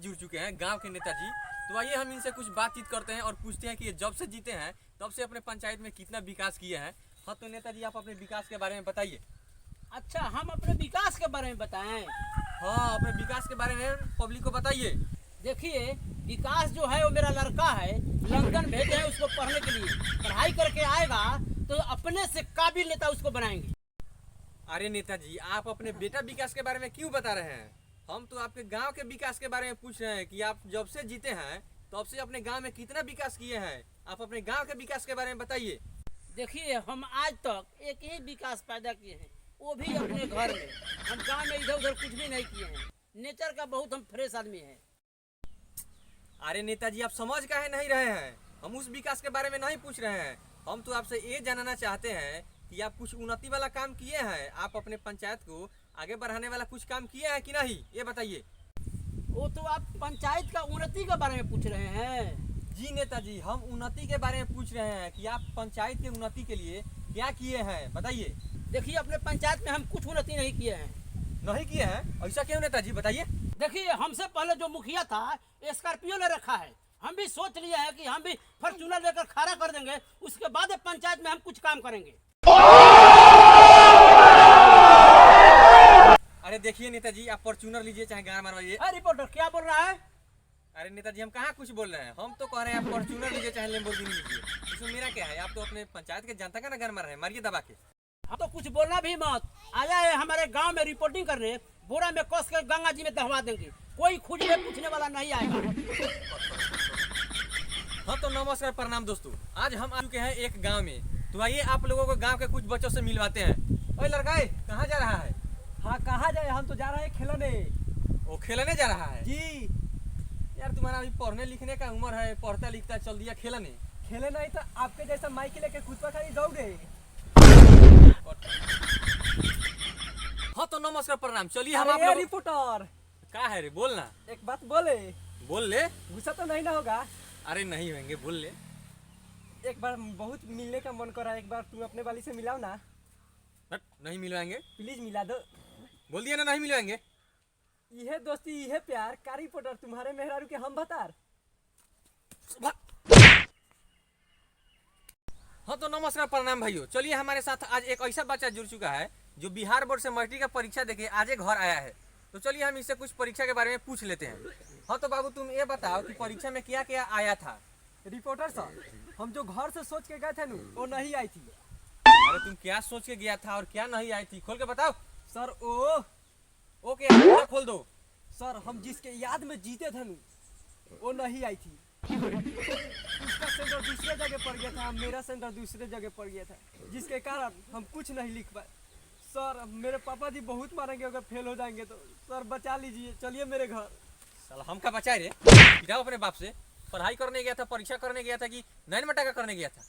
जुड़ चुके हैं, गांव के नेताजी। तो आइए हम इनसे कुछ बातचीत करते हैं और पूछते हैं कि ये जब से जीते हैं तब से अपने पंचायत में कितना विकास किए हैं। हाँ तो नेताजी आप अपने विकास के बारे में बताइए। अच्छा, हम अपने विकास के बारे में बताएं। हाँ अपने विकास के बारे में पब्लिक को बताइए। देखिए, विकास जो है वो मेरा लड़का है, लंदन भेजे हैं उसको पढ़ने के लिए। पढ़ाई करके आएगा तो अपने से काबिल नेता उसको बनाएंगे। अरे नेताजी आप अपने बेटा विकास के बारे में क्यों बता रहे हैं? हम तो आपके गांव के विकास के बारे में पूछ रहे हैं कि आप जब से जीते हैं तब से अपने गांव में कितना विकास किए हैं। आप अपने गांव के विकास के बारे में बताइए। देखिए, हम आज तक एक ही विकास पैदा किए हैं, वो भी अपने घर में। हम गांव में इधर उधर कुछ भी नहीं किए हैं। नेचर का बहुत हम फ्रेश आदमी हैं। अरे नेताजी आप समझ काहे नहीं रहे हैं? हम उस विकास के बारे में नहीं पूछ रहे हैं। हम तो आपसे ये जानना चाहते हैं कि आप कुछ उन्नति वाला काम किए हैं, आप अपने पंचायत को आगे बढ़ाने वाला कुछ काम किए हैं कि नहीं, ये बताइए। वो तो आप पंचायत का उन्नति के बारे में पूछ रहे हैं। जी नेताजी हम उन्नति के बारे में पूछ रहे हैं कि आप पंचायत के उन्नति के लिए क्या किए हैं, बताइए। देखिए, अपने पंचायत में हम कुछ उन्नति नहीं किए हैं। नहीं किए हैं? ऐसा क्यों नेताजी, बताइए। देखिए, हमसे पहले जो मुखिया था स्कॉर्पियो ले रखा है। हम भी सोच लिए हैं कि हम भी फॉर्च्यूनर लेकर खड़ा कर देंगे, उसके बाद पंचायत में हम कुछ काम करेंगे। अरे देखिए नेताजी आप फॉर्च्यूनर लीजिए चाहे गाड़ मारवाइए। रिपोर्टर क्या बोल रहा है? अरे नेताजी हम कहाँ कुछ बोल रहे हैं, हम तो कह रहे हैं आप फॉर्च्यूनर लीजिए चाहे लैम्बोर्गिनी लीजिए। इसमें मेरा क्या है? आप तो अपने पंचायत के जनता का ना गाड़ मार रहे हैं, मारिए दबा के। हम तो कुछ बोलना भी मत। आया है हमारे गांव में रिपोर्टिंग करने, बोरा में कस कर गंगा जी में दहवा देंगे। कोई खुजले पूछने वाला नहीं आएगा। हाँ तो नमस्कार प्रणाम दोस्तों, आज हम आ चुके हैं एक गांव में। तो आइए आप लोगों को गांव के कुछ बच्चों से मिलवाते हैं। ओए लड़का कहाँ जा रहा है? हाँ कहाँ जाए, हम तो जा रहे हैं खेलने। वो खेलने जा रहा है? जी यार तुम्हारा अभी पढ़ने लिखने का उम्र है, पढ़ता लिखता चल दिया खेलने। खेले नहीं तो आपके जैसा माइक लेके खुद पर खाली दौड़े। हाँ तो नमस्कार प्रणाम, चलिए हम आप अरे लोग। रिपोर्टर क्या है रे, बोलना। एक बात बोले, बोल ले। गुस्सा तो नहीं ना होगा? अरे नहीं होंगे, बोल ले। एक बार बहुत मिलने का मन कर रहा है, एक बार तुम अपने वाली से मिलाओ ना। नहीं मिलवाएंगे, प्लीज मिला दो। बोल दिया ना नहीं मिलवाएंगे। यह दोस्ती यह प्यार का रिपोर्टर तुम्हारे मेहरारू के हम बतार। हाँ तो नमस्कार प्रणाम भाइयों, चलिए हमारे साथ आज एक ऐसा बच्चा जुड़ चुका है जो बिहार बोर्ड से मैट्रिक का परीक्षा देके आज घर आया है। तो चलिए हम इससे कुछ परीक्षा के बारे में पूछ लेते हैं। हाँ तो बाबू तुम ये बताओ कि परीक्षा में क्या क्या आया था? रिपोर्टर सर, हम जो घर से सोच के गए थे वो नहीं आई थी। अरे तुम क्या सोच के गया था और क्या नहीं आई थी, खोल के बताओ। सर ओके पूरा खोल दो। सर हम जिसके याद में जीते थे वो नहीं आई थी। उसका सेंटर दूसरे जगह पड़ गया था, मेरा सेंटर दूसरे जगह पड़ गया था, जिसके कारण हम कुछ नहीं लिख पाए। सर मेरे पापा जी बहुत मारेंगे अगर फेल हो जाएंगे तो। सर बचा लीजिए, चलिए मेरे घर। साला हम का बचाए रे, गिराओ अपने बाप से। पढ़ाई करने गया था, परीक्षा करने गया था कि नैन मटा का करने गया था?